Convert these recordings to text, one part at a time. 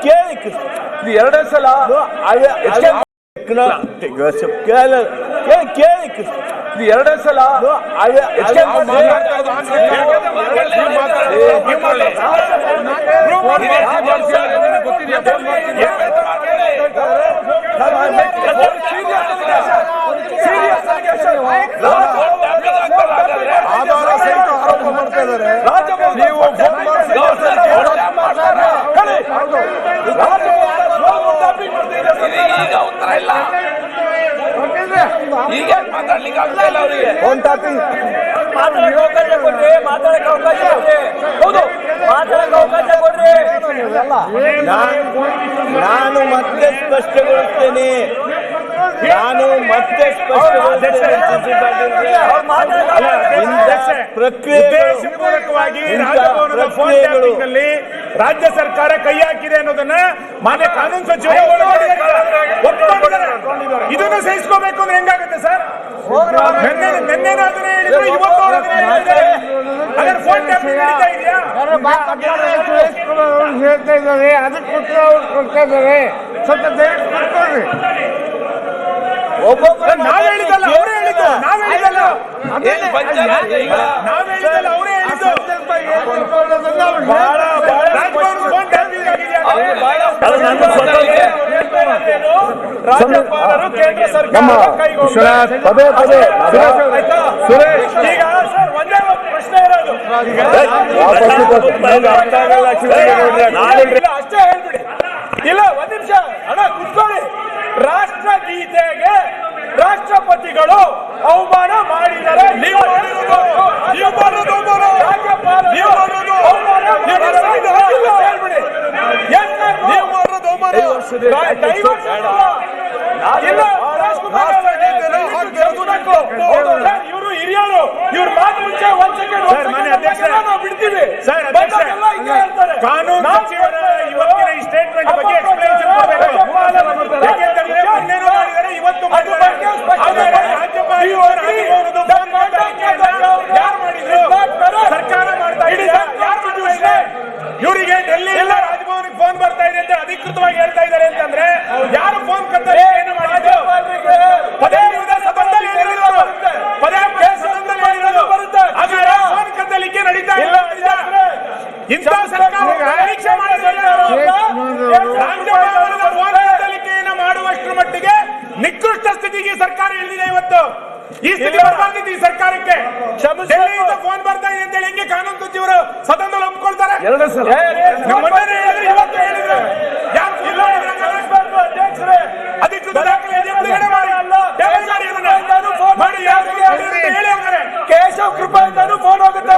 ಕೇಳಿ ಎರಡೇ ಸಲ ಕೇಳಿ ಎರಡೇ ಸಲ ಆಧಾರ ಸಹಿತ ಆರೋಪ ಮಾಡ್ತಾ ಇದ್ದಾರೆ. ನೀವು ಈಗ ಉತ್ತರ ಇಲ್ಲ, ಈಗ ಮಾತಾಡ್ಲಿಕ್ಕೆ ಆಗ್ತಾ ಇಲ್ಲ ಅವರಿಗೆ. ಅವಕಾಶ ಕೊಡ್ರಿ, ಮಾತಾಡಕ್ಕೆ ಅವಕಾಶ ಕೊಡ್ರಿ. ಹೌದು, ಮಾತಾಡಕ್ಕೆ ಅವಕಾಶ ಕೊಡ್ರಿ. ನಾನು ಮತ್ತೆ ಸ್ಪಷ್ಟಗೊಳಿಸ್ತೇನೆ, ಉದ್ದೇಶಪೂರ್ವಕವಾಗಿ ರಾಜಭವನದ ಫೋನ್ ಟ್ಯಾಪಿಂಗ್ ಅಲ್ಲಿ ರಾಜ್ಯ ಸರ್ಕಾರ ಕೈ ಹಾಕಿದೆ ಅನ್ನೋದನ್ನ ಮಾನ್ಯ ಕಾನೂನು ಸಚಿವರು ಇದನ್ನು ಸಹಿಸ್ಕೋಬೇಕು ಅಂದ್ರೆ ಹೆಂಗಾಗುತ್ತೆ ಸರ್? ನಿನ್ನೆನೂ ಅದನ್ನೇ ಹೇಳಿದ್ರು, ಇವತ್ತು ಅದರ ಫೋನ್ ಟ್ಯಾಪಿಂಗ್ ನಡೀತಾ ಇದೆಯಾ? ಹೇಳ್ತಾ ಇದ್ದಾರೆ, ಅದಕ್ಕೆ ಉತ್ತರ ಅವ್ರು ಕೊಡ್ತಾ ಇದ್ದಾರೆ. ಸ್ವಲ್ಪ ದಯವಿಟ್ಟು ಮಾಡ್ಕೊಳ್ರಿ. ನಾವ್ ಹೇಳಿದಲ್ಲ, ಅವರೇ ಹೇಳಿದ್ದು. ನಾವ್ ಹೇಳಿದಲ್ಲ, ಅವರೇ ಹೇಳಿದ್ದು. ಫೋನ್ ಟ್ಯಾಪಿಂಗ್ ಆಗಿದೆಯಾ? ರಾಜ್ಯಪಾಲರು ಕೇಂದ್ರ ಸರ್ಕಾರ ಈಗ ಸರ್ ಒಂದೇ ಒಂದು ಪ್ರಶ್ನೆ ಇರೋದು, ಅಷ್ಟೇ ಹೇಳ್ಬಿಡಿ. ಇಲ್ಲ, ಒಂದ್ ನಿಮಿಷ ಅಣ್ಣ ಕುತ್ಕೊಳ್ಳಿ. ರಾಷ್ಟ್ರಗೀತೆಗೆ ರಾಷ್ಟ್ರಪತಿಗಳು ಅವಮಾನ ಮಾಡಿದರೆ ಇವರು ಹಿರಿಯರು, ಇವ್ರ ಮಾತು ಮುಂಚೆ ಒಂದ್ ಸೆಕೆಂಡ್ ಬಿಡ್ತೀವಿ. ಕಾನೂನು ಸಚಿವರ ಇವತ್ತಿನ ಈ ಸ್ಟೇಟ್ಮೆಂಟ್ ಬಗ್ಗೆ ಎಕ್ಸ್ಪ್ಲೇಷನ್ ಕೊಡಬೇಕು. ಯಾಕೆಂತಂದ್ರೆ ಮೊನ್ನೆನೂ ಮಾಡಿದರೆ, ಇವತ್ತು ಯಾರು ಮಾಡಿದ್ರು? ಸರ್ಕಾರ ಮಾಡ್ತಾ ಇದೆ. ಇವರಿಗೆ ಡೆಲ್ಲಿ ರಾಜಭವನಕ್ಕೆ ಫೋನ್ ಬರ್ತಾ ಇದೆ ಅಂತ ಅಧಿಕೃತವಾಗಿ ಹೇಳ್ತಾ ಇದ್ದಾರೆ ಅಂತಂದ್ರೆ ಯಾರು ಫೋನ್ ಕತ್ತಲೆ ಏನು ಮಾಡಿದ್ರು? ಪದೇ ಸದನದಲ್ಲಿ ಹೇಳಿರೋದು, ಪದೇ ಸದನದಲ್ಲಿ ಹೇಳಿರೋದು. ಹಾಗಾದ್ರೆ ಫೋನ್ ಕತ್ತಲಿಕ್ಕೆ ನಡೀತಾ ಇಲ್ಲ. ಇಂಥ ಸರ್ಕಾರ ಪರೀಕ್ಷೆ ಮಾಡಿದ್ದಾರೆ. ರಾಜ್ಯಪಾಲರ ಫೋನ್ ಕತ್ತಲಿಕೆಯನ್ನು ಮಾಡುವಷ್ಟರ ಮಟ್ಟಿಗೆ ನಿಕೃಷ್ಟ ಸ್ಥಿತಿಗೆ ಸರ್ಕಾರ ಇಳಿದಿದೆ ಇವತ್ತು. ಈ ಸ್ಥಿತಿ ಬರಬಾರ್ದಿತ್ತು ಈ ಸರ್ಕಾರಕ್ಕೆ. ಡೆಲ್ಲಿಯಿಂದ ಫೋನ್ ಬರ್ತಾ ಇದೆ ಅಂತ ಹೇಳಿ ಹೆಂಗೆ ಕಾನೂನು ಸಚಿವರು ಸದನದಲ್ಲಿ ಒಪ್ಕೊಳ್ತಾರೆ? ಇವತ್ತು ಹೇಳಿದ್ರು ಅಧಿಕೃತ ದಾಖಲೆ ಬಿಡುಗಡೆ ಮಾಡಿ ಕೇಶವ್ ಕೃಪೆಯಿಂದನೂ ಫೋನ್ ಹೋಗುತ್ತೆ.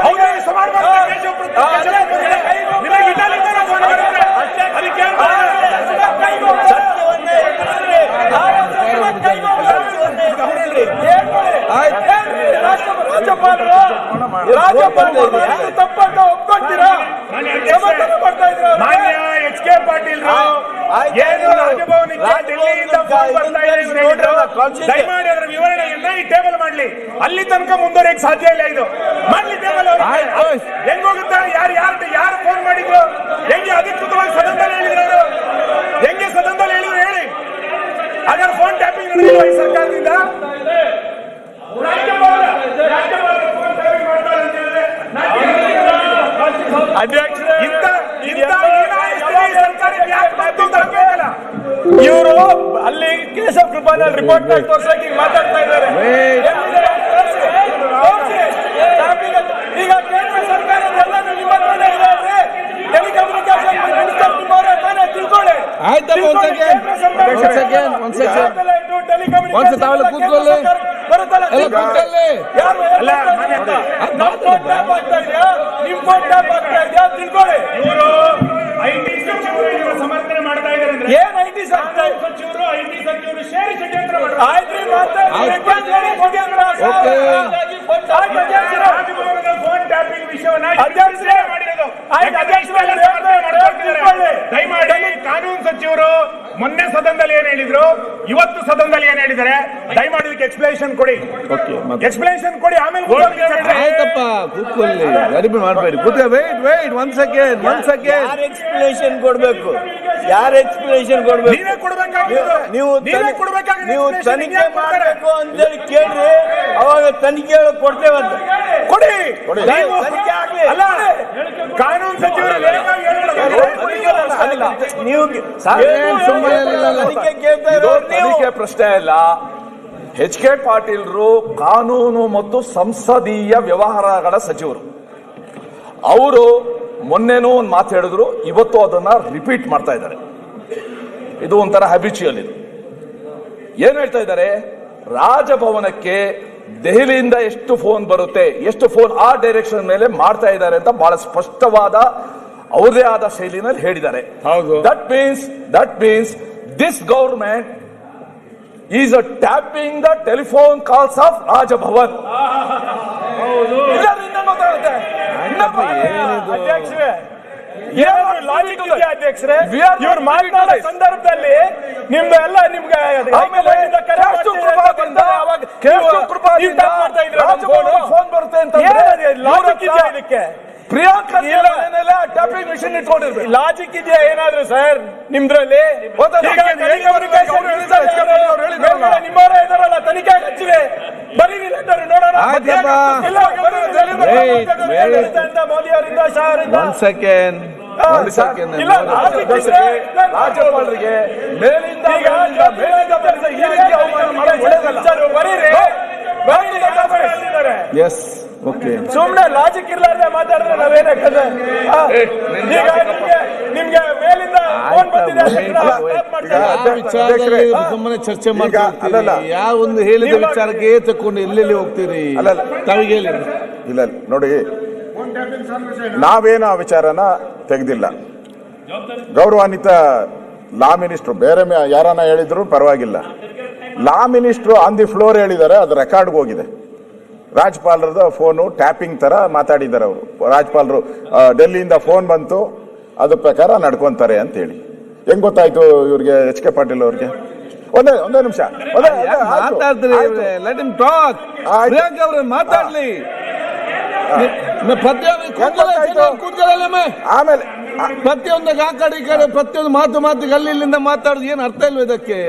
ರಾಜ್ಯಪಾಲರು ತಪ್ಪನ್ನು ಒಪ್ಕೊಳ್ತೀರಾ? ಮಾನ್ಯ ಎಚ್ ಕೆ ಪಾಟೀಲ್ ಏನು ರಾಜಭವನಕ್ಕೆ ಡೆಲ್ಲಿಯಿಂದ ಫೋನ್ ಬರ್ತಾ ಇದೆ, ದಯಮಾಡಿ ಅದರ ವಿವರಣೆಯನ್ನ ಈ ಟೇಬಲ್ ಮಾಡ್ಲಿ. ಅಲ್ಲಿ ತನಕ ಮುಂದುವರಿಯಕ್ಕೆ ಸಾಧ್ಯ ಇಲ್ಲ. ಇದು ಮಾಡ್ಲಿ ಟೇಬಲ್. ಹೆಂಗೋಗುತ್ತಾ? ಯಾರು ಫೋನ್ ಮಾಡಿದ್ರು? ಹೆಂಗೆ ಅಧಿಕೃತವಾಗಿ ಸದನದಲ್ಲಿ ಹೇಳಿದ್ರು? ಅವರು ಹೆಂಗೆ ಸದನದಲ್ಲಿ ಹೇಳಿದ್ರು ಹೇಳಿ? ಅದರ ಫೋನ್ ಟ್ಯಾಪಿಂಗ್ ನಡೆಯುವ ಈ ಸರ್ಕಾರದಿಂದ ಇವರು ಅಲ್ಲಿ ಕೇಶವ್ ಕೃಪಾನಲ್ಲಿ ರಿಪೋರ್ಟ್ ತೋರ್ಸಕ್ಕೆ ಮಾತಾಡ್ತಾ ಇದ್ದಾರೆ. ಈಗ ಕೇಂದ್ರ ಸರ್ಕಾರದೆಲ್ಲ ನಿಮ್ಮ ಹತ್ರನೇ ಇದೆ. ಟೆಲಿಕಮ್ಯುನಿಕೇಶನ್ ಮಿನಿಸ್ಟರ್ ಕುಮಾರ್ ತಾನೇ ತಿಳ್ಕೊಳ್ಳಿ. ಐಟಿ ಸಚಿವರು ಸಮರ್ಥನೆ ಮಾಡ್ತಾ ಇದ್ದಾರೆ. ಏನ್ ಐಟಿ ಸಚಿವರು ಸೇರಿ ಷಡ್ಯಂತ್ರ ಫೋನ್ ಟ್ಯಾಪಿಂಗ್ ವಿಷಯವನ್ನ ಮಾಡಿರೋದು. ದಯಮಾಡಿ ಕಾನೂನು ಸಚಿವರು ಮೊನ್ನೆ ಸದನದಲ್ಲಿ ಏನ್ ಹೇಳಿದ್ರು, ಇವತ್ತು ಸದನದಲ್ಲಿ ಏನ್ ಹೇಳಿದ್ದಾರೆ, ದಯಮಾಡಿ ಇದಕ್ಕೆ ಎಕ್ಸ್ಪ್ಲನೇಷನ್ ಕೊಡಿ. ಎಕ್ಸ್ಪ್ಲನೇಷನ್ ಕೊಡಿ, ಆಮೇಲೆ ಆಯ್ತಪ್ಪ ಕೂತ್ಕೊಳ್ಳಿ, ಗಡಿಬಿಡಿ ಮಾಡಬೇಡಿ. Wait one second. ಯಾರು ಎಕ್ಸ್ಪ್ಲನೇಷನ್ ಕೊಡ್ಬೇಕು? ಯಾರು ಎಕ್ಸ್ಪ್ಲನೇಷನ್ ಕೊಡ್ಬೇಕು? ನೀವೇ ಕೊಡ್ಬೇಕಾಗಿತ್ತು. ನೀವು ತನಿಖೆ ಮಾಡಬೇಕು ಅಂತೇಳಿ ಕೇಳ್ರಿ, ಅವಾಗ ತನಿಖೆ ಕೊಡ್ತೇವಂತ. ಕೊಡಿ. ತನಿಖೆ ಆಗ್ಲಿ. ಅಲ್ಲ, ಕಾನೂನು ಸಚಿವರು ನೀವು ತನಿಖೆ ಕೇಳ್ತಾ ಇರೋರು ನೀವು. ತನಿಖೆ ಪ್ರಶ್ನೆ ಇಲ್ಲ. ಎಚ್ ಕೆ ಪಾಟೀಲ್ರು ಕಾನೂನು ಮತ್ತು ಸಂಸದೀಯ ವ್ಯವಹಾರಗಳ ಸಚಿವರು. ಅವರು ಮೊನ್ನೆನೂ ಒಂದು ಮಾತು ಹೇಳಿದ್ರು, ಇವತ್ತು ಅದನ್ನ ರಿಪೀಟ್ ಮಾಡ್ತಾ ಇದ್ದಾರೆ. ಇದು ಒಂಥರ ಹ್ಯಾಬಿಚುಯಲ್. ಇದು ಏನ್ ಹೇಳ್ತಾ ಇದ್ದಾರೆ, ರಾಜಭವನಕ್ಕೆ ದೆಹಲಿಯಿಂದ ಎಷ್ಟು ಫೋನ್ ಬರುತ್ತೆ, ಎಷ್ಟು ಫೋನ್ ಆ ಡೈರೆಕ್ಷನ್ ಮೇಲೆ ಮಾಡ್ತಾ ಇದ್ದಾರೆ ಅಂತ ಬಹಳ ಸ್ಪಷ್ಟವಾದ ಅವರದೇ ಆದ ಶೈಲಿನಲ್ಲಿ ಹೇಳಿದ್ದಾರೆ. That means this government is tapping the telephone calls of Raj Bhavan. ಅಧ್ಯಕ್ಷರೇ, ಇವ್ರು ಮಾತನಾಡೋ ಸಂದರ್ಭದಲ್ಲಿ ನಿಮ್ದು ಎಲ್ಲ ನಿಮ್ಗೆ ಫೋನ್ ಬರುತ್ತೆ ಅಂತ ಇದಕ್ಕೆ ಪ್ರಿಯಾಂಕಾ ಟ್ಯಾಪಿಂಗ್ ಮಿಷನ್ ಇಟ್ಕೊಂಡಿರ್ಬೇಕು. ಲಾಜಿಕ್ ಇದೆಯಾ ಏನಾದ್ರು ಸರ್ ನಿಮ್ದ್ರಲ್ಲಿ? ನಿಮ್ಮವರ ಇದಾರಲ್ಲ, ತನಿಖೆ ಹಚ್ಚಿವೆ, ಬರೀರಿ ನೋಡೋಣ. ಮೋದಿ ಅವರಿಂದ ಶಾ ಅವರಿಂದ ರಾಜ್ಯಪಾಲರಿಗೆ ಮೇಲಿಂದ ಈ ರೀತಿ ಅವಮಾನ ಮಾಡೋದು ಒಳ್ಳೆಯದಲ್ಲ. Yes okay. ಸುಮ್ನೆ ಲಾಜಿಕ್ ಇರ್ಲಾರ್ದೆ ಮಾತಾಡಿದ್ರೆ ನಾವೇನಾಗ್ತದೆ? ನಿಮ್ಗೆ ಮೇಲಿಂದ ಫೋನ್ ಬಂದಿದೆ ವಿಚಾರದಲ್ಲಿ ಸುಮ್ಮನೆ ಚರ್ಚೆ ಮಾಡ್ತೀರಿ. ಯಾವ ಒಂದು ಹೇಳಿದ ವಿಚಾರಕ್ಕೆ ತಕೊಂಡು ಎಲ್ಲೆಲ್ಲಿ ಹೋಗ್ತೀರಿ? ತಾವಿಗೆ ಹೇಳಿ. ಇಲ್ಲ ನೋಡಿ, ನಾವೇನು ಆ ವಿಚಾರನ ತೆಗೆದಿಲ್ಲ. ಗೌರವಾನ್ವಿತ ಲಾ ಮಿನಿಸ್ಟ್ರು ಬೇರೆ ಯಾರನ್ನ ಹೇಳಿದ್ರು ಪರವಾಗಿಲ್ಲ. ಲಾ ಮಿನಿಸ್ಟ್ರು ಆನ್ ದಿ ಫ್ಲೋರ್ ಹೇಳಿದ್ದಾರೆ, ಅದು ರೆಕಾರ್ಡ್ಗೆ ಹೋಗಿದೆ. ರಾಜ್ಯಪಾಲರದ ಫೋನು ಟ್ಯಾಪಿಂಗ್ ತರ ಮಾತಾಡಿದ್ದಾರೆ ಅವರು. ರಾಜ್ಯಪಾಲರು ಡೆಲ್ಲಿಯಿಂದ ಫೋನ್ ಬಂತು, ಅದ್ರ ಪ್ರಕಾರ ನಡ್ಕೊಂತಾರೆ ಅಂತ ಹೇಳಿ. ಹೆಂಗ್ ಗೊತ್ತಾಯ್ತು ಇವ್ರಿಗೆ, ಎಚ್ ಕೆ ಪಾಟೀಲ್ ಅವ್ರಿಗೆ? ಒಂದೇ ನಿಮಿಷ ಮಾತಾಡ್ಲಿ. ಆಮೇಲೆ ಪ್ರತಿಯೊಂದಾಗ ಆ ಕಡೆ ಈ ಕಡೆ ಪ್ರತಿಯೊಂದು ಮಾತಿಗೆ ಅಲ್ಲಿ ಇಲ್ಲಿಂದ ಮಾತಾಡೋದು ಏನು ಅರ್ಥ ಇಲ್ವ ಇದಕ್ಕೆ?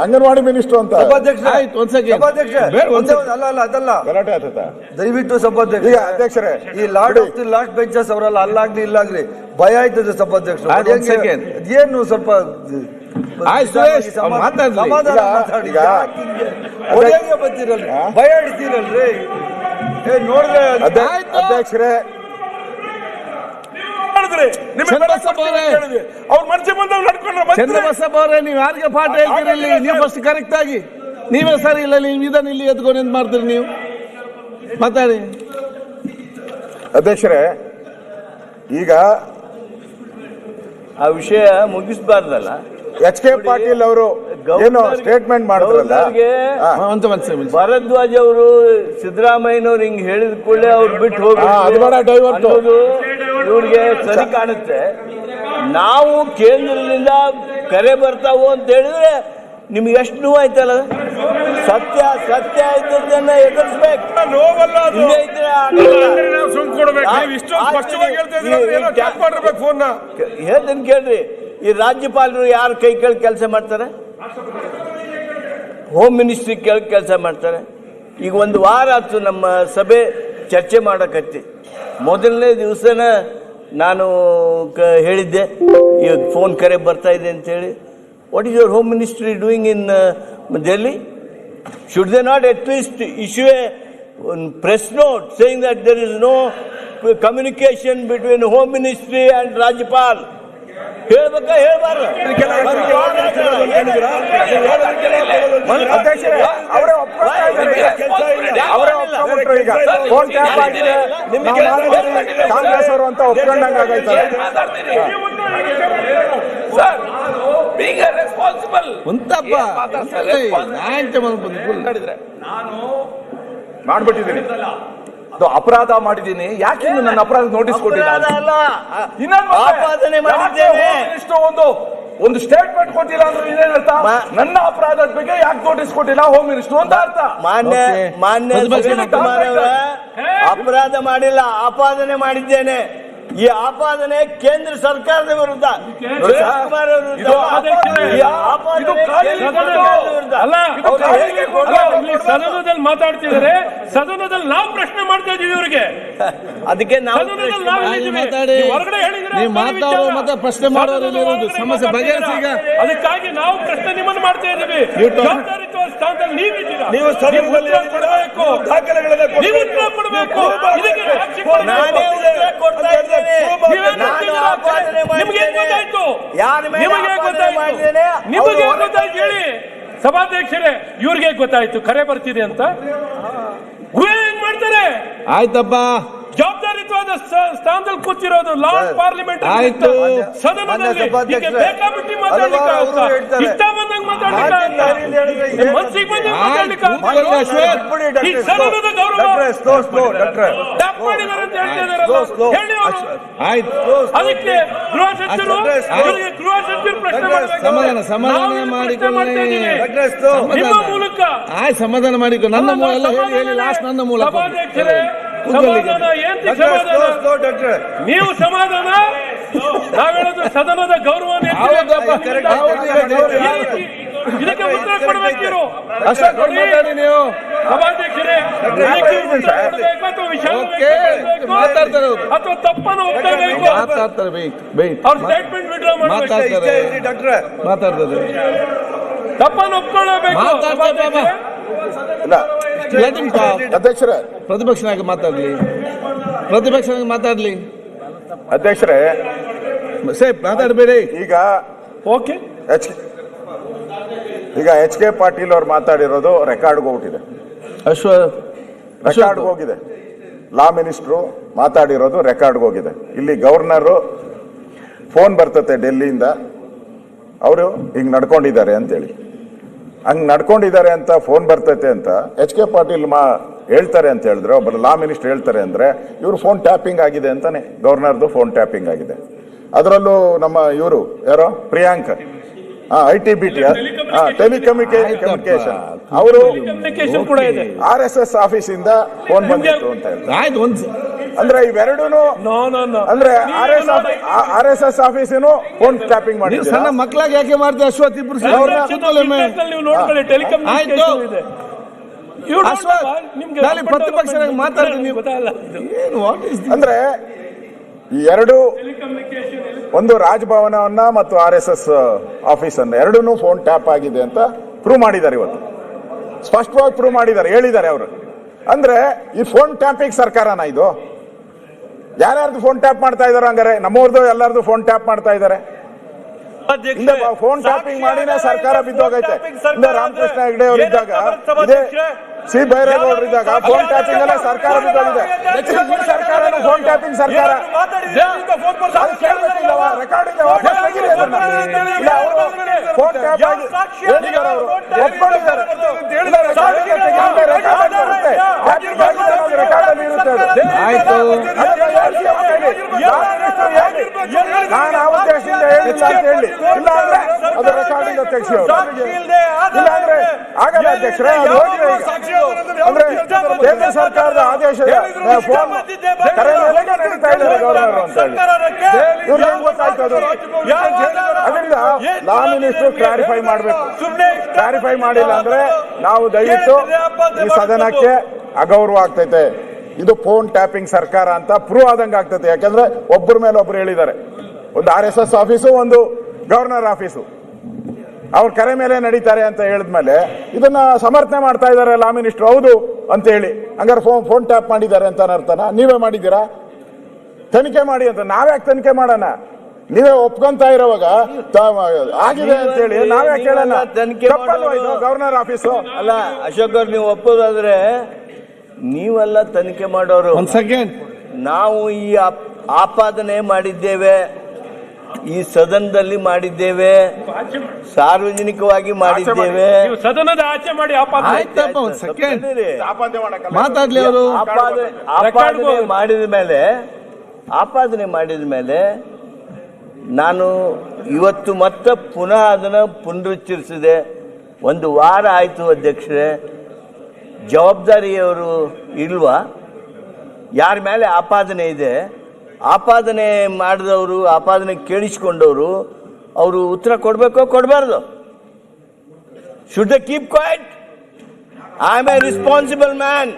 ಅಂಗನವಾಡಿ ಮಿನಿಸ್ಟರ್ ಅಂತ ಆಯ್ತು ಒಂದ್ ಸೆಕೆಂಡ್. ಅದಲ್ಲ ಗಲಾಟೆ ಆಗ್ತದ ದಯವಿಟ್ಟು ಸಭಾಧ್ಯಕ್ಷ. ಈಗ ಅಧ್ಯಕ್ಷರೇ, ಈ lord of the last benches ಅವರಲ್ಲ, ಅಲ್ಲಾಗ್ಲಿ ಇಲ್ಲಾಗ್ಲಿ ಭಯ ಆಯ್ತದೆ ಸಭಾಧ್ಯಕ್ಷರು. ಏನು ಸ್ವಲ್ಪ ಮಾತಾಡ್ಲಿ. ಬರ್ತೀರಲ್ರಿ, ಭಯ ಹಿಡಿತೀರಲ್ರಿ ನೋಡಿದ್ರೆ. ಅಧ್ಯಕ್ಷರೇ, ಅವ್ರ ಮನಸ್ಸಿಗೆ ಬಂದವ್ ನಡ್ಕೊಂಡ್ರೆ ಚಂದ್ರಬಸಪ್ಪ ಅವರೇ, ನೀವು ಯಾರಿಗೆ ಪಾಠ ಹೇಳ್ತೀರಿ ಇಲ್ಲಿ? ನೀವು ಫಸ್ಟ್ ಕರೆಕ್ಟ್ ಆಗಿ ನೀವೇ ಸರಿ ಇಲ್ಲ, ನೀವು ಇದನ್ನ ಇಲ್ಲಿ ಎತ್ಕೊಂಡು ಎಂತ ಮಾಡ್ತೀರಿ ನೀವು? ಮಾತಾಡಿ ಅಧ್ಯಕ್ಷರೇ. ಈಗ ಆ ವಿಷಯ ಮುಗಿಸಬಾರ್ದಲ್ಲ. ಎಚ್ ಕೆ ಪಾಟೀಲ್ ಅವರು ಏನು ಸ್ಟೇಟ್ಮೆಂಟ್ ಮಾಡಿದ್ರಲ್ಲ, ಭರದ್ವಾಜ್ ಅವರು ಸಿದ್ದರಾಮಯ್ಯನವ್ರು ಹಿಂಗ್ ಹೇಳಿದ ಕೂಡಲೇ ಅವ್ರು ಬಿಟ್ಟು ಅದು ಬೇಡ, ಡೈವರ್ಟ್ ಇವ್ರಿಗೆ ಸರಿ ಕಾಣುತ್ತೆ. ನಾವು ಕೇಂದ್ರದಿಂದ ಕರೆ ಬರ್ತಾವು ಅಂತ ಹೇಳಿದ್ರೆ ನಿಮ್ಗೆ ಎಷ್ಟು ನೋವು ಆಯ್ತಲ್ಲ? ಸತ್ಯ ಆಯ್ತದನ್ನ ಎದುರಿಸ್ಬೇಕು. ಹೇಳ್ತೇನೆ ಕೇಳ್ರಿ, ಈ ರಾಜ್ಯಪಾಲರು ಯಾರು ಕೈ ಕೇಳಿ ಕೆಲಸ ಮಾಡ್ತಾರೆ? ಹೋಮ್ ಮಿನಿಸ್ಟ್ರಿ ಕೇಳಿ ಕೆಲಸ ಮಾಡ್ತಾರೆ. ಈಗ ಒಂದು ವಾರ ಆಯ್ತು ನಮ್ಮ ಸಭೆ ಚರ್ಚೆ ಮಾಡಕತ್ತಿ. ಮೊದಲನೇ ದಿವಸನ ನಾನು ಹೇಳಿದ್ದೆ ಈಗ ಫೋನ್ ಕರೆ ಬರ್ತಾ ಇದೆ ಅಂತೇಳಿ. What is your home ministry doing in Delhi? Should they not at least issue A press note saying that there is no communication between home ministry and Rajyapal? ಹೇಳ್ಬೇಕಾ ಹೇಳ್ಬಾರ್ದು? ಕಾಂಗ್ರೆಸ್ ಅವರು ಅಂತ ಒಪ್ಕೊಂಡಂಗ ಆಗೈತಾರೆ. ನಾನು ಮಾಡ್ಬಿಟ್ಟಿದ್ದೀನಿ, ಅಪರಾಧ ಮಾಡಿದ್ದೀನಿ. ಯಾಕೆ ನನ್ನ ಅಪರಾಧ ನೋಟಿಸ್ ಕೊಟ್ಟಿಲ್ಲ? ಆಪಾದನೆ ಮಾಡಿದ್ದೇನೆ. ಒಂದು ಒಂದು ಸ್ಟೇಟ್ಮೆಂಟ್ ಕೊಟ್ಟಿಲ್ಲ ಅಂದ್ರೆ ಇದೇನ್ ಅರ್ಥ? ನನ್ನ ಅಪರಾಧದ ಬಗ್ಗೆ ಯಾಕೆ ನೋಟಿಸ್ ಕೊಟ್ಟಿಲ್ಲ ಹೋಮ್ ಮಿನಿಸ್ಟರ್ ಅಂತ ಅರ್ಥ. ಮಾನ್ಯ ಸುರೇಶ್ ಕುಮಾರ್ ಅವರ ಅಪರಾಧ ಮಾಡಿಲ್ಲ, ಆಪಾದನೆ ಮಾಡಿದ್ದೇನೆ. ಈ ಆಪಾದನೆ ಕೇಂದ್ರ ಸರ್ಕಾರದ ವಿರುದ್ಧ, ಸುರೇಶ್ ಕುಮಾರ್ ಅವರ ವಿರುದ್ಧ. ಈ ಆಪಾದನೆ ಕೇಂದ್ರ ಸರ್ಕಾರದ ವಿರುದ್ಧ. ಸದನದಲ್ಲಿ ಮಾತಾಡ್ತಿದ್ದಾರೆ, ಸದನದಲ್ಲಿ ನಾವು ಪ್ರಶ್ನೆ ಮಾಡ್ತಾ ಇದೀವಿ ಇವರಿಗೆ. ಅದಕ್ಕೆ ನಾವು ಮಾತಾಡಿ, ನೀವು ಮಾತಾಡೋ ಮತ್ತೆ ಪ್ರಶ್ನೆ ಮಾಡೋರು ಇರೋದು ಸಮಸ್ಯೆ ಬಗೆಹರಿಸಿ. ಈಗ ಅದಕ್ಕಾಗಿ ನಾವು ಪ್ರಶ್ನೆ ನಿಮ್ಮನ್ನು ಮಾಡ್ತಾ ಇದೀವಿ. ಜವಾಬ್ದಾರಿಯುತ ಸ್ಥಾನದಲ್ಲಿ ನೀವಿದ್ದೀರಾ, ನೀವು ಸದನದಲ್ಲಿ ಕೊಡಬೇಕು, ನೀವು ಉತ್ತರ ಕೊಡಬೇಕು. ಇದಕ್ಕೆ ಸಾಕ್ಷಿ ನಾನೇ ಉತ್ತರ ಕೊಡ್ತಾ ಇದ್ದೇನೆ. ನಿಮಗೆ ಗೊತ್ತಾಯ್ತು, ನಿಮಗೆ ಗೊತ್ತಾಯ್ತು ಹೇಳಿ ಸಭಾಧ್ಯಕ್ಷರೇ. ಇವ್ರಿಗೆ ಗೊತ್ತಾಯ್ತು ಕರೆ ಬರ್ತಿದೆ ಅಂತ. ಏನ್ ಮಾಡ್ತಾರೆ? ಆಯ್ತಪ್ಪ, ಜವಾಬ್ದಾರಿತ್ವದ ಸ್ಥಾನದಲ್ಲಿ ಕೂತಿರೋದು ಲಾರ್ಡ್ ಪಾರ್ಲಿಮೆಂಟ್ ಆಯ್ತು. ಸದನದಲ್ಲಿ ಬೇಕಾಬಿಟ್ಟಿ ಮಾತಾಡ್ಲಿಕ್ಕೆ, ಇಷ್ಟ ಬಂದಂಗೆ ಮಾತಾಡ್ಲಿಕ್ಕೆ, ಮನ್ಸಿಗೆ ಬಂದಂಗೆ ಮಾತಾಡ್ಲಿಕ್ಕೆ ಈ ಸದನದ ಗೌರವ ಟ್ಯಾಪ್ ಮಾಡಿದ್ದಾರೆ ಅಂತ ಹೇಳ್ತಿದಾರಲ್ಲ, ಹೇಳಿ ಅವರು. ಆಯ್ತು, ಅದಕ್ಕೆ ಗೃಹ ಸಚಿವರು ಗೃಹ ಸಚಿವರು ಪ್ರಶ್ನೆ ಮಾಡಬೇಕು. ಸಮಾಧಾನ ಮಾಡಿಕೊಳ್ಳಿ. ನಿಮ್ಮ ಮೂಲಕ ಸಮಾಧಾನ ಮಾಡಿಕೊ. ನನ್ನ ಮೂಲ ಹೇಳಿ ಲಾಸ್ಟ್ ನನ್ನ ಮೂಲ. ಸಭಾಧ್ಯಕ್ಷರೇ, ಸಮಾಧಾನ ಏನ್ ಸಮಾಧಾನ? ನೀವು ಸಮಾಧಾನ, ನಾವ್ ಹೇಳೋದು ಸದನದ ಗೌರವ. ಇದಕ್ಕೆ ಉತ್ತರ ಕೊಡಬೇಕಿರು. ನೀವು ಸಭಾಧ್ಯಕ್ಷರೇ, ಮಾತಾಡ್ತಾರೆ, ಅಥವಾ ತಪ್ಪನ್ನು ಒಪ್ಪಬೇಕು. ಮಾತಾಡ್ತಾರೆ, ಅವ್ರ ಸ್ಟೇಟ್ಮೆಂಟ್ ವಿಡ್ರಾ ಮಾತಾಡ್ತಾರೆ, ತಪ್ಪನ್ನು ಒಪ್ಕೊಳ್ಳಬೇಕು. ಇಲ್ಲ ಅಧ್ಯಕ್ಷರೇ, ಪ್ರತಿಪಕ್ಷ ನಾಯಕ ಮಾತಾಡ್ಲಿ. ಅಧ್ಯಕ್ಷರೇ ಸೇಫ್ ಮಾತಾಡಬೇಡಿ. ಈಗ ಓಕೆ, ಎಚ್ ಕೆ ಪಾಟೀಲ್ ಅವ್ರು ಮಾತಾಡಿರೋದು ರೆಕಾರ್ಡ್ಗೆ ಹೋಗ್ಬಿಟ್ಟಿದೆ, ರೆಕಾರ್ಡ್ಗೆ ಹೋಗಿದೆ. ಲಾ ಮಿನಿಸ್ಟ್ರು ಮಾತಾಡಿರೋದು ರೆಕಾರ್ಡ್ಗೆ ಹೋಗಿದೆ. ಇಲ್ಲಿ ಗವರ್ನರು ಫೋನ್ ಬರ್ತತೆ ಡೆಲ್ಲಿಯಿಂದ, ಅವರು ಹಿಂಗೆ ನಡ್ಕೊಂಡಿದ್ದಾರೆ ಅಂತೇಳಿ. ಹಂಗೆ ನಡ್ಕೊಂಡಿದ್ದಾರೆ ಅಂತ ಫೋನ್ ಬರ್ತೈತೆ ಅಂತ ಎಚ್ ಕೆ ಪಾಟೀಲ್ ಹೇಳ್ತಾರೆ ಅಂತ ಹೇಳಿದ್ರೆ, ಒಬ್ಬರು ಲಾ ಮಿನಿಸ್ಟರ್ ಹೇಳ್ತಾರೆ ಅಂದ್ರೆ ಇವರು ಫೋನ್ ಟ್ಯಾಪಿಂಗ್ ಆಗಿದೆ ಅಂತಾನೆ. ಗವರ್ನರ್ದು ಫೋನ್ ಟ್ಯಾಪಿಂಗ್ ಆಗಿದೆ. ಅದರಲ್ಲೂ ನಮ್ಮ ಇವರು ಯಾರೋ ಪ್ರಿಯಾಂಕ್ ITBT ಟೆಲಿಕಮ್ಯುನಿಕೇಶನ್ ಅವರು RSS ಆಫೀಸಿಂದ ಫೋನ್ ಬಂದಿತ್ತು ಅಂತ ಹೇಳ್ತಾರೆ. ಅಂದ್ರೆ ಇವೆರಡೂ ಅಂದ್ರೆ RSS ಆಫೀಸಿನು ಫೋನ್ ಟ್ಯಾಪಿಂಗ್ ಮಾಡಿ ಸಣ್ಣ ಮಕ್ಕಳಾಗಿ ಯಾಕೆ ಮಾಡ್ತೀವಿ? ಅಶ್ವಥ್ ಇಬ್ರು ಪ್ರತಿಪಕ್ಷ ಮಾತಾಡ್ತೀನಿ. ಅಂದ್ರೆ ಈ ಎರಡು, ಒಂದು ರಾಜಭವನವನ್ನ ಮತ್ತು RSS ಆಫೀಸ್ ಅನ್ನ ಎರಡೂ ಫೋನ್ ಟ್ಯಾಪ್ ಆಗಿದೆ ಅಂತ ಪ್ರೂವ್ ಮಾಡಿದ್ದಾರೆ. ಇವತ್ತು ಸ್ಪಷ್ಟವಾಗಿ ಪ್ರೂವ್ ಮಾಡಿದ್ದಾರೆ, ಹೇಳಿದ್ದಾರೆ ಅವರು. ಅಂದ್ರೆ ಈ ಫೋನ್ ಟ್ಯಾಪಿಂಗ್ ಸರ್ಕಾರನ ಇದು? ಯಾರ್ಯಾರ್ದು ಫೋನ್ ಟ್ಯಾಪ್ ಮಾಡ್ತಾ ಇದಾರೆ? ಹಂಗಾರೆ ನಮ್ಮವ್ರದ್ದು ಎಲ್ಲಾರ್ದು ಫೋನ್ ಟ್ಯಾಪ್ ಮಾಡ್ತಾ ಇದ್ದಾರೆ. ಫೋನ್ ಟ್ಯಾಪಿಂಗ್ ಮಾಡಿನೇ ಸರ್ಕಾರ ಬಿದ್ದೋಗೈತೆ. ರಾಮಕೃಷ್ಣ ಹೆಗಡೆ ಅವರು ಇದ್ದಾಗ, ಇದೇ ಸಿ ಬೈರೇಗೌಡರು ಇದ್ದಾಗ ಫೋನ್ ಟ್ಯಾಪಿಂಗ್ ಅಲ್ಲ ಸರ್ಕಾರ ಬಿದ್ದೋಗಿದೆ. ಸರ್ಕಾರ ಫೋನ್ ಟ್ಯಾಪಿಂಗ್ ಸರ್ಕಾರ ಫೋನ್ ಟ್ಯಾಪ್ ಆಗಿ ಹೇಳಿದ್ದಾರೆ, ಅವರು ಒಪ್ಕೊಂಡಿದ್ದಾರೆ. ರೆಕಾರ್ಡಲ್ಲಿ ಇರುತ್ತೆ. ನಾನು ಆ ಉದ್ದೇಶದಿಂದ ಹೇಳಿಲ್ಲ ಅಂತ ಹೇಳಿ, ಇಲ್ಲ ಅಂದ್ರೆ ಅದು ರೆಕಾರ್ಡಿಂಗ್ ತೆಗೆಸಿ ಅವರು. ಇಲ್ಲ ಅಂದ್ರೆ ಆಗಲ್ಲ ಅಧ್ಯಕ್ಷರೇ, ಅದು ಹೋಗಿದೆ. ಅಂದ್ರೆ ಕೇಂದ್ರ ಸರ್ಕಾರದ ಆದೇಶ ಫೋನ್ ಕರೆ ಮೇಲೆ ನಡೀತಾ ಇದ್ದಾರೆ ಗವರ್ನರ್ ಅಂತ ಹೇಳಿ ಇವ್ರು ಹೆಂಗ್ ಗೊತ್ತಾಯ್ತು? ಅದು ಅದರಿಂದ ಲಾ ಮಿನಿಸ್ಟರ್ ಕ್ಲಾರಿಫೈ ಮಾಡಬೇಕು. ಕ್ಲಾರಿಫೈ ಮಾಡಿಲ್ಲ ಅಂದ್ರೆ ನಾವು ದಯವಿಟ್ಟು ಈ ಸದನಕ್ಕೆ ಅಗೌರವ ಆಗ್ತೈತೆ. ಇದು ಫೋನ್ ಟ್ಯಾಪಿಂಗ್ ಸರ್ಕಾರ ಅಂತ ಪ್ರೂವ್ ಆದಂಗೆ ಆಗ್ತದೆ. ಯಾಕಂದ್ರೆ ಒಬ್ಬರ ಮೇಲೆ ಒಬ್ರು ಹೇಳಿದ್ದಾರೆ, ಒಂದು RSS ಆಫೀಸು, ಒಂದು ಗವರ್ನರ್ ಆಫೀಸು, ಅವ್ರ ಕರೆ ಮೇಲೆ ನಡೀತಾರೆ ಅಂತ ಹೇಳಿದ್ಮೇಲೆ ಇದನ್ನ ಸಮರ್ಥನೆ ಮಾಡ್ತಾ ಇದ್ದಾರೆ ಲಾ ಮಿನಿಸ್ಟರ್. ಹೌದು ಅಂತ ಹೇಳಿ, ಹಂಗಾರೆ ಫೋನ್ ಟ್ಯಾಪ್ ಮಾಡಿದ್ದಾರೆ ಅಂತ ಅರ್ಥನಾ? ನೀವೇ ಮಾಡಿದ್ದೀರಾ? ತನಿಖೆ ಮಾಡಿ ಅಂತ. ನಾವ್ಯಾಕೆ ತನಿಖೆ ಮಾಡೋಣ? ನೀವೇ ಒಪ್ಕೊಂತ ಇರೋವಾಗ ಆಗಿದೆ ಅಂತ ಹೇಳಿ ನಾವ್ಯಾಕೆ ಹೇಳೋಣ? ಗವರ್ನರ್ ಆಫೀಸು ಅಲ್ಲ ಅಶೋಕ್ ಅವ್ರು, ನೀವು ಒಪ್ಪೋದಾದ್ರೆ ನೀವೆಲ್ಲ ತನಿಖೆ ಮಾಡೋರು. ಒಂದ್ ಸೆಕೆಂಡ್, ನಾವು ಈ ಆಪಾದನೆ ಮಾಡಿದ್ದೇವೆ, ಈ ಸದನದಲ್ಲಿ ಮಾಡಿದ್ದೇವೆ, ಸಾರ್ವಜನಿಕವಾಗಿ ಮಾಡಿದ್ದೇವೆ. ಸದನದ ಆಚೆ ಮಾಡಿ ಆಯ್ತಪ್ಪ, ಒಂದ್ ಸೆಕೆಂಡ್ ಮಾತಾಡ್ಲಿ ಅವರು. ಆಪಾದನೆ ಮಾಡಿದ ಮೇಲೆ ನಾನು ಇವತ್ತು ಮತ್ತೆ ಪುನಃ ಅದನ್ನು ಪುನರುಚ್ಚರಿಸಿದೆ. ಒಂದು ವಾರ ಆಯಿತು ಅಧ್ಯಕ್ಷರೇ, ಜವಾಬ್ದಾರಿಯವರು ಇಲ್ವಾ? ಯಾರ ಮೇಲೆ ಆಪಾದನೆ ಇದೆ, ಆಪಾದನೆ ಮಾಡಿದವರು, ಆಪಾದನೆ ಕೇಳಿಸ್ಕೊಂಡವರು ಅವರು ಉತ್ತರ ಕೊಡಬೇಕೋ ಕೊಡಬಾರ್ದು? Should they keep quiet? I am A responsible man.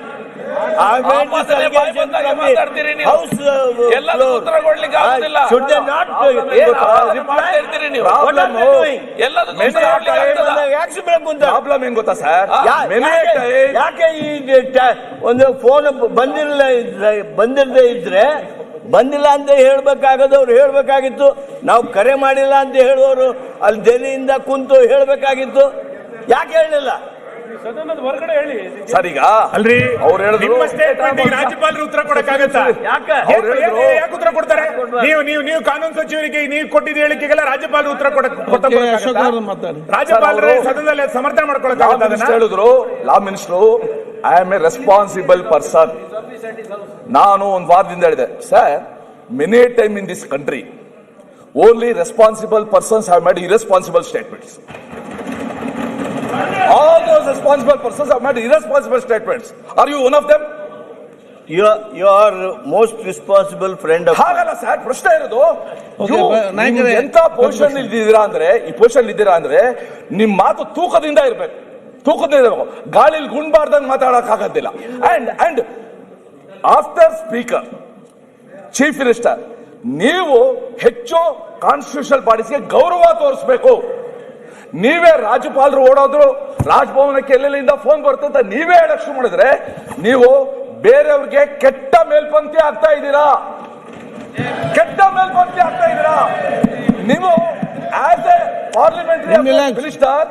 Problem ಏನ್ ಗೊತ್ತಾ ಸರ್, ಯಾಕೆ ಈ ಒಂದು ಫೋನ್ ಬಂದಿರದೇ ಇದ್ರೆ ಬಂದಿಲ್ಲ ಅಂತ ಹೇಳ್ಬೇಕಾಗದು, ಅವ್ರು ಹೇಳ್ಬೇಕಾಗಿತ್ತು. ನಾವು ಕರೆ ಮಾಡಿಲ್ಲ ಅಂತ ಹೇಳುವವರು ಅಲ್ಲಿ ದೆಹಲಿಯಿಂದ ಕುಂತು ಹೇಳ್ಬೇಕಾಗಿತ್ತು. ಯಾಕೆ ಹೇಳಲಿಲ್ಲ? ಸದನದ ಹೊರಗಡೆ ಹೇಳಿ ಸರ್. ಈಗ ಅಲ್ರಿ, ಅವ್ರು ಹೇಳಿದ್ರು ನಿಮ್ಮ ಸ್ಟೇಟ್ಮೆಂಟ್ ರಾಜ್ಯಪಾಲರು ಉತ್ತರ ಕೊಡಕ್ಕಾಗತ್ತಾ? ಯಾಕೆ ಯಾಕೆ ಉತ್ತರ ಕೊಡ್ತಾರೆ? ನೀವು ಕಾನೂನು ಸಚಿವರಿಗೆ ನೀವು ಕೊಟ್ಟಿದ್ದ ಹೇಳಿಕೆಗೆಲ್ಲ ರಾಜ್ಯಪಾಲರು ಉತ್ತರ ಅಶೋಕ್ ಅವರು ಮಾತಾಡಿ. ರಾಜ್ಯಪಾಲರೇ ಸದನದಲ್ಲಿ ಸಮರ್ಥನೆ ಮಾಡ್ಕೊಳಕ್ಕಾಗತ್ತಾ? ಹೇಳಿದ್ರು ಲಾ minister, I am A responsible person. ನಾನು ಒಂದು ವಾರದಿಂದ ಹೇಳಿದೆ sir, many time in this country only responsible persons have made irresponsible statements. All those responsible persons have made irresponsible statements. Are you one of them? You are most responsible friend of. ಹಾಗಲ್ಲ sir, ಪ್ರಶ್ನೆ ಇರೋದು Okay, ನಾಯಕರೇ, ಎಂತ position ಇದ್ದೀರಾ ಅಂದ್ರೆ, ಈ position ಇದ್ದೀರಾ ಅಂದ್ರೆ ನಿಮ್ ಮಾತು ತೂಕದಿಂದ ಇರ್ಬೇಕು, ತೂಕದಿಂದ ಇರಬೇಕು. ಗಾಳಿಲಿ ಗುಂಡ್ಬಾರ್ದಂಗ್ ಮಾತಾಡಕ್ ಆಗೋದಿಲ್ಲ. And after speaker, chief minister, ನೀವು ಹೆಚ್ಚು ಕಾನ್ಸ್ಟಿಟ್ಯೂಷನಲ್ ಬಾಡೀಸ್ಗೆ ಗೌರವ ತೋರಿಸಬೇಕು. ನೀವೇ ರಾಜ್ಯಪಾಲರು ಓಡೋದ್ರು, ರಾಜಭವನಕ್ಕೆ ಎಲ್ಲೆಲ್ಲಿಂದ ಫೋನ್ ಬರ್ತಂತ ನೀವೇ ಹೇಳಕ್ ಶುರು ಮಾಡಿದ್ರೆ ನೀವು ಬೇರೆಯವ್ರಿಗೆ ಕೆಟ್ಟ ಮೇಲ್ಪಂಕ್ತಿ ಆಗ್ತಾ ಇದ್ದೀರಾ, ಕೆಟ್ಟ ಮೇಲ್ಪಂಕ್ತಿ ಆಗ್ತಾ ಇದ್ದೀರಾ. ನೀವು ಆಸ್ ಎ ಪಾರ್ಲಿಮೆಂಟರಿ ಮಿನಿಸ್ಟರ್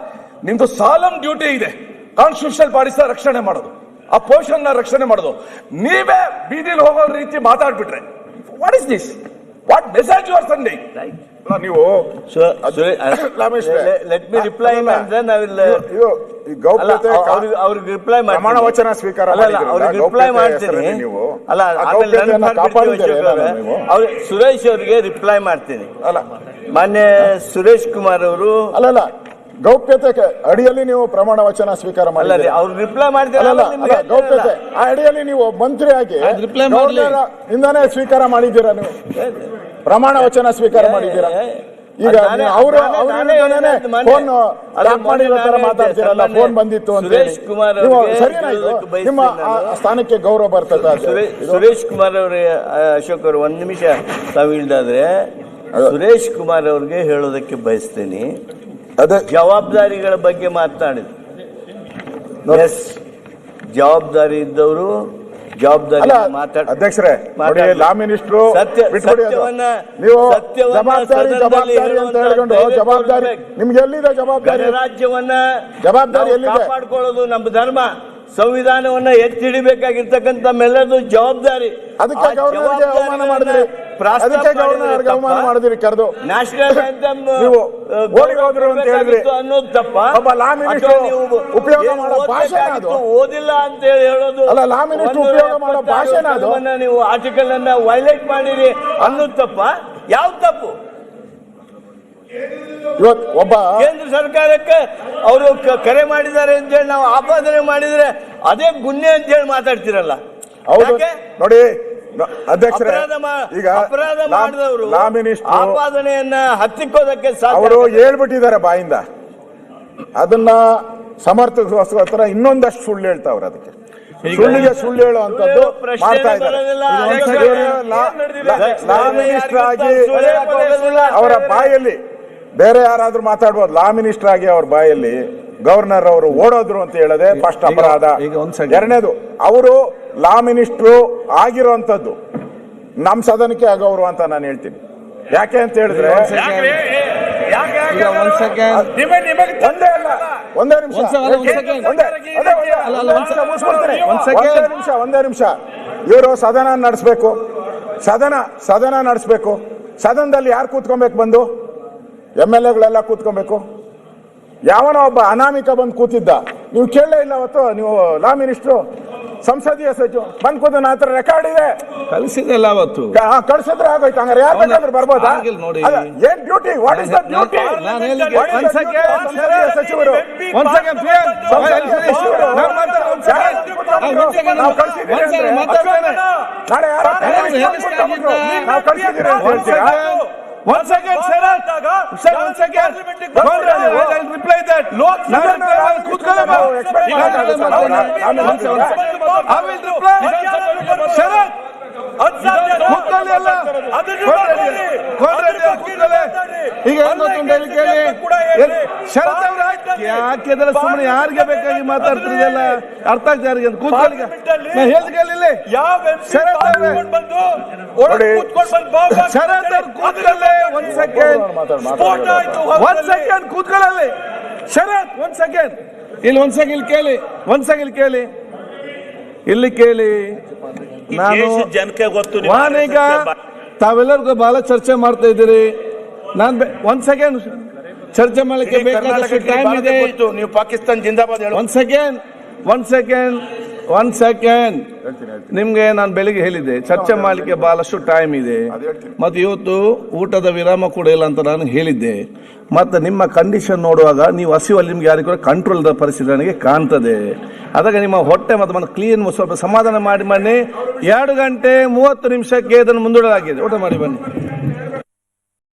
ನಿಮ್ದು ಸಾಲಂ ಡ್ಯೂಟಿ ಇದೆ, ಕಾನ್ಸ್ಟಿಟ್ಯೂಷನಲ್ ಬಾಡೀಸ್ ರಕ್ಷಣೆ ಮಾಡೋದು, ಆ ಪೊಸಿಷನ್ ರಕ್ಷಣೆ ಮಾಡೋದು. ನೀವೇ ಬೀದಿಲಿ ಹೋಗೋ ರೀತಿ ಮಾತಾಡ್ಬಿಟ್ರೆ what is this? What message you are sending? ನೀವು let me reply and then I will ಅವ್ರಿಗೆ ರಿಪ್ಲೈ ಮಾಡಿ ಪ್ರಮಾಣ ವಚನ ಸ್ವೀಕಾರ ಅವ್ರಿಗೆ ರಿಪ್ಲೈ ಮಾಡ್ತೀನಿ. ಅಲ್ಲ, ಆಮೇಲೆ ಅವ್ರು ಸುರೇಶ್ ಅವರಿಗೆ ರಿಪ್ಲೈ ಮಾಡ್ತೀನಿ. ಅಲ್ಲ, ಮಾನ್ಯ ಸುರೇಶ್ ಕುಮಾರ್ ಅವರು ಅಲ್ಲಲ್ಲ, ಗೌಪ್ಯತೆ ಅಡಿಯಲ್ಲಿ ನೀವು ಪ್ರಮಾಣ ವಚನ ಸ್ವೀಕಾರ ಮಾಡಿದ್ರಿ. ಅವ್ರು ರಿಪ್ಲೈ ಮಾಡ್ತಾರೆ. ಗೌಪ್ಯತೆ ಆ ಅಡಿಯಲ್ಲಿ ನೀವು ಮಂತ್ರಿಯಾಗಿ ರಿಪ್ಲೈ ಮಾಡಲಿ ಇಂದಾನೆ ಸ್ವೀಕಾರ ಮಾಡಿದ್ದೀರಾ, ನೀವು ಪ್ರಮಾಣ ವಚನ ಸ್ವೀಕಾರ ಮಾಡಿದ್ದೀರಾ. ಈಗ ಅವರು ಫೋನ್ ಮಾಡಿರೋ ತರ ಮಾತಾಡ್ತೀರಲ್ಲ, ಫೋನ್ ಬಂದಿತ್ತು ಅಂತ ಸುರೇಶ್ ಕುಮಾರ್ ನಿಮ್ಮ ಸ್ಥಾನಕ್ಕೆ ಗೌರವ ಬರ್ತದೆ. ಸುರೇಶ್ ಕುಮಾರ್ ಅವರೇ, ಅಶೋಕ್ ಅವರು ಒಂದ್ ನಿಮಿಷ ತಾವು ಇಲ್ದಾದ್ರೆ ಸುರೇಶ್ ಕುಮಾರ್ ಅವ್ರಿಗೆ ಹೇಳೋದಕ್ಕೆ ಬಯಸ್ತೇನೆ. ಅದೇ ಜವಾಬ್ದಾರಿಗಳ ಬಗ್ಗೆ ಮಾತನಾಡಿದ್ರು. ಎಸ್, ಜವಾಬ್ದಾರಿ ಇದ್ದವರು ಜವಾಬ್ದಾರಿ ಅಧ್ಯಕ್ಷರೇ, ಲಾ ಮಿನಿಸ್ಟ್ರು ನೀವು ಜವಾಬ್ದಾರಿ ಅಂತ ಹೇಳ್ಕೊಂಡು ಜವಾಬ್ದಾರಿ ನಿಮ್ಗೆ ಎಲ್ಲಿದೆ? ಜವಾಬ್ದಾರಿ ರಾಜ್ಯವನ್ನ ಜವಾಬ್ದಾರಿ ಎಲ್ಲಿದೆ? ಕಾಪಾಡ್ಕೊಳ್ಳೋದು ನಮ್ಮ ಧರ್ಮ. ಸಂವಿಧಾನವನ್ನ ಎತ್ತಿ ಹಿಡಿಬೇಕಾಗಿರ್ತಕ್ಕಂಥ ಮೆಲ್ಲದು ಜವಾಬ್ದಾರಿ. ಅದಕ್ಕೆ ಗವರ್ನರ್ಗೆ ಅವಮಾನ ಮಾಡಿದ್ರಿ, ಅದಕ್ಕೆ ಗವರ್ನರ್ಗೆ ಅವಮಾನ ಮಾಡಿದ್ರಿ ಕರೆದು. ನ್ಯಾಷನಲ್ ಆಂಥಮ್ ನೀವು ಓಡಿ ಹೋದ್ರು ಅಂತ ಹೇಳಿದ್ರಿ ಅನ್ನೋದು ತಪ್ಪ. ಒಬ್ಬ ಲಾ ಮಿನಿಸ್ಟರ್ ಉಪಯೋಗ ಮಾಡೋ ಭಾಷೆ ಅದು. ಓದಿಲ್ಲ ಅಂತ ಹೇಳೋದು ಅಲ್ಲ, ಲಾ ಮಿನಿಸ್ಟರ್ ಉಪಯೋಗ ಮಾಡೋ ಭಾಷೆನ ಅದು. ನೀವು ಆರ್ಟಿಕಲ್ ಅನ್ನ ವೈಲೇಟ್ ಮಾಡಿರಿ ಅನ್ನೋದು ತಪ್ಪ? ಯಾವ ತಪ್ಪು? ಇವತ್ತು ಒಬ್ಬ ಕೇಂದ್ರ ಸರ್ಕಾರಕ್ಕೆ ಅವರು ಕರೆ ಮಾಡಿದ್ದಾರೆ ಅಂತ ಹೇಳಿ ನಾವು ಆಪಾದನೆ ಮಾಡಿದ್ರೆ ಅದೇ ಗುನ್ನೆ ಅಂತ ಹೇಳಿ ಮಾತಾಡ್ತಿರಲ್ಲ. ನೋಡಿ ಅಧ್ಯಕ್ಷರೇ, ಈಗ ಅಪರಾಧ ಮಾಡಿದವರು ಲಾ ಮಿನಿಸ್ಟರ್ ಆಪಾದನೆಯನ್ನ ಹತ್ತಿಕ್ಕೋದಕ್ಕೆ ಅವರು ಹೇಳ್ಬಿಟ್ಟಿದ್ದಾರೆ ಬಾಯಿಂದ. ಅದನ್ನ ಸಮರ್ಥಿಸುವ ಇನ್ನೊಂದಷ್ಟು ಸುಳ್ಳು ಹೇಳ್ತಾವ್ರೆ. ಅದಕ್ಕೆ ಸುಳ್ಳಿಗೆ ಸುಳ್ಳು ಹೇಳುವಂತದ್ದು ಮಾಡ್ತಾ ಇದ್ದಾರೆ. ಲಾ ಮಿನಿಸ್ಟರ್ ಆಗಿ ಅವರ ಬಾಯಲ್ಲಿ ಬೇರೆ ಯಾರಾದ್ರೂ ಮಾತಾಡ್ಬೋದು, ಲಾ ಮಿನಿಸ್ಟರ್ ಆಗಿ ಅವ್ರ ಬಾಯಲ್ಲಿ ಗವರ್ನರ್ ಅವರು ಓಡೋದ್ರು ಅಂತ ಹೇಳದೆ ಫಸ್ಟ್ ಅಪರಾಧ. ಎರಡನೇದು, ಅವರು ಲಾ ಮಿನಿಸ್ಟ್ರು ಆಗಿರುವಂತದ್ದು ನಮ್ ಸದನಕ್ಕೆ ಅಗೌರವ ಅಂತ ನಾನು ಹೇಳ್ತೀನಿ. ಯಾಕೆ ಅಂತ ಹೇಳಿದ್ರೆ ಒಂದೇ ನಿಮಿಷ ಇವರು ಸದನ ನಡೆಸಬೇಕು, ಸದನ ನಡೆಸಬೇಕು. ಸದನದಲ್ಲಿ ಯಾರು ಕೂತ್ಕೊಬೇಕು? ಬಂದು MLA ಕೂತ್ಕೊಬೇಕು. ಯಾವನೋ ಒಬ್ಬ ಅನಾಮಿಕ ಬಂದು ಕೂತಿದ್ದ, ನೀವು ಕೇಳಲೇ ಇಲ್ಲ ಅವತ್ತು. ನೀವು ಲಾ ಮಿನಿಸ್ಟ್ರು ಸಂಸದೀಯ ಸಚಿವ ಬಂದ್ ಕೂತು ನನ್ನ ಹತ್ರ ರೆಕಾರ್ಡ್ ಇದೆ. ಕಳಿಸಿದೆಲ್ಲ ಅವತ್ತು ಕಳ್ಸಿದ್ರೆ ಆಗೋಯ್ತು. ಹಂಗಾರೆ ಯಾರು ಬೇಕಾದ್ರೂ ಬರ್ಬೋದಾ? ಆಗಿಲ್ಲ ನೋಡಿ. ಅಲ್ಲ, ಏನ್ duty? What is the duty? ನಾನು ಹೇಳಿದ್ದೆ, ಒಂದ್ ಸೆಕೆಂಡ್, ಸಂಸದೀಯ ಸಚಿವರು ಒಂದ್ ಸೆಕೆಂಡ್ ಪ್ರಿಯಾಂಕ್, ನಾವು ಕಳ್ಸಿದ್ದೀವಿ ಅಂದ್ರೆ ನಾಳೆ ಯಾರು ನಾವು ಕಳ್ಸಿದ್ದೀರಿ ಅಂತ ಹೇಳ್ತೀರಾ? One second, Sharath. Sir, 1 second. I'll reply that. ಕೂತ್ಕೊಳ್ಳಿ. I will reply. Sharath. ಕೂತ್ಕೊಳ್ಳಿ ಅಲ್ಲ. ಕೂತ್ಕೊಳ್ಳಿ. ಈಗ ಏನು ಕೇಳಿ. ಶರತ್ ಅವರ ಯಾಕೆ ಸುಮ್ಮನೆ ಯಾರಿಗೆ ಬೇಕಾಗಿ ಮಾತಾಡ್ತಿರಲ್ಲ ಅರ್ಥ ಆಗ್ತದೆ ಯಾರಿಗೆ ಅಂತ ಕೂತ್ಕೊಳ್ಳಿ. ನಾ ಹೇಳ್ದ ಕೇಳಿಲ್ಲ. ಶರತ್ ಅವರೇ ಶರತ್ ಅವ್ರು ಕೂತ್ಕೊಳ್ಳಿ. 1 ಸೆಕೆಂಡ್ 1 ಸೆಕೆಂಡ್ ಕೂತ್ಕೊಳ್ಳಿ. ಶರತ್ 1 ಸೆಕೆಂಡ್ ಇಲ್ಲಿ 1 ಸೆಕೆಂಡ್ ಕೇಳಿ. 1 ಸೆಕೆಂಡ್ ಕೇಳಿ. ಇಲ್ಲಿ ಕೇಳಿ. ನಾನು ಜನಕ್ಕೆ ಗೊತ್ತು. ನಾನೀಗ ತಾವೆಲ್ಲರಿಗೂ ಬಹಳ ಚರ್ಚೆ ಮಾಡ್ತಾ ಇದ್ದೀರಿ. ನಾನು 1 ಸೆಕೆಂಡ್ ಚರ್ಚೆ ಮಾಡಲಿಕ್ಕೆ ಬೇಕಾದಷ್ಟು ಟೈಮ್ ಇದೆ. ನೀವು ಪಾಕಿಸ್ತಾನ ಜಿಂದಾಬಾದ್ ಹೇಳಿ. 1 ಸೆಕೆಂಡ್ 1 ಸೆಕೆಂಡ್ ನಿಮ್ಗೆ ನಾನು ಬೆಳಿಗ್ಗೆ ಹೇಳಿದ್ದೆ ಚರ್ಚೆ ಮಾಡಲಿಕ್ಕೆ ಬಹಳಷ್ಟು ಟೈಮ್ ಇದೆ. ಮತ್ತೆ ಇವತ್ತು ಊಟದ ವಿರಾಮ ಕೂಡ ಇಲ್ಲ ಅಂತ ನಾನು ಹೇಳಿದ್ದೆ. ಮತ್ತೆ ನಿಮ್ಮ ಕಂಡೀಷನ್ ನೋಡುವಾಗ ನೀವು ಹಸಿವಲ್ಲಿ ನಿಮ್ಗೆ ಯಾರಿಗೂ ಕೂಡ ಕಂಟ್ರೋಲ್ ಪರಿಸ್ಥಿತಿ ನನಗೆ ಕಾಣ್ತದೆ. ಅದಕ್ಕೆ ನಿಮ್ಮ ಹೊಟ್ಟೆ ಮತ್ತು ಕ್ಲೀನ್ ಸ್ವಲ್ಪ ಸಮಾಧಾನ ಮಾಡಿ ಬನ್ನಿ. 2 ಗಂಟೆ 30 ನಿಮಿಷಕ್ಕೆ ಇದನ್ನು ಮುಂದೂಡಲಾಗಿದೆ. ಊಟ ಮಾಡಿ ಬನ್ನಿ.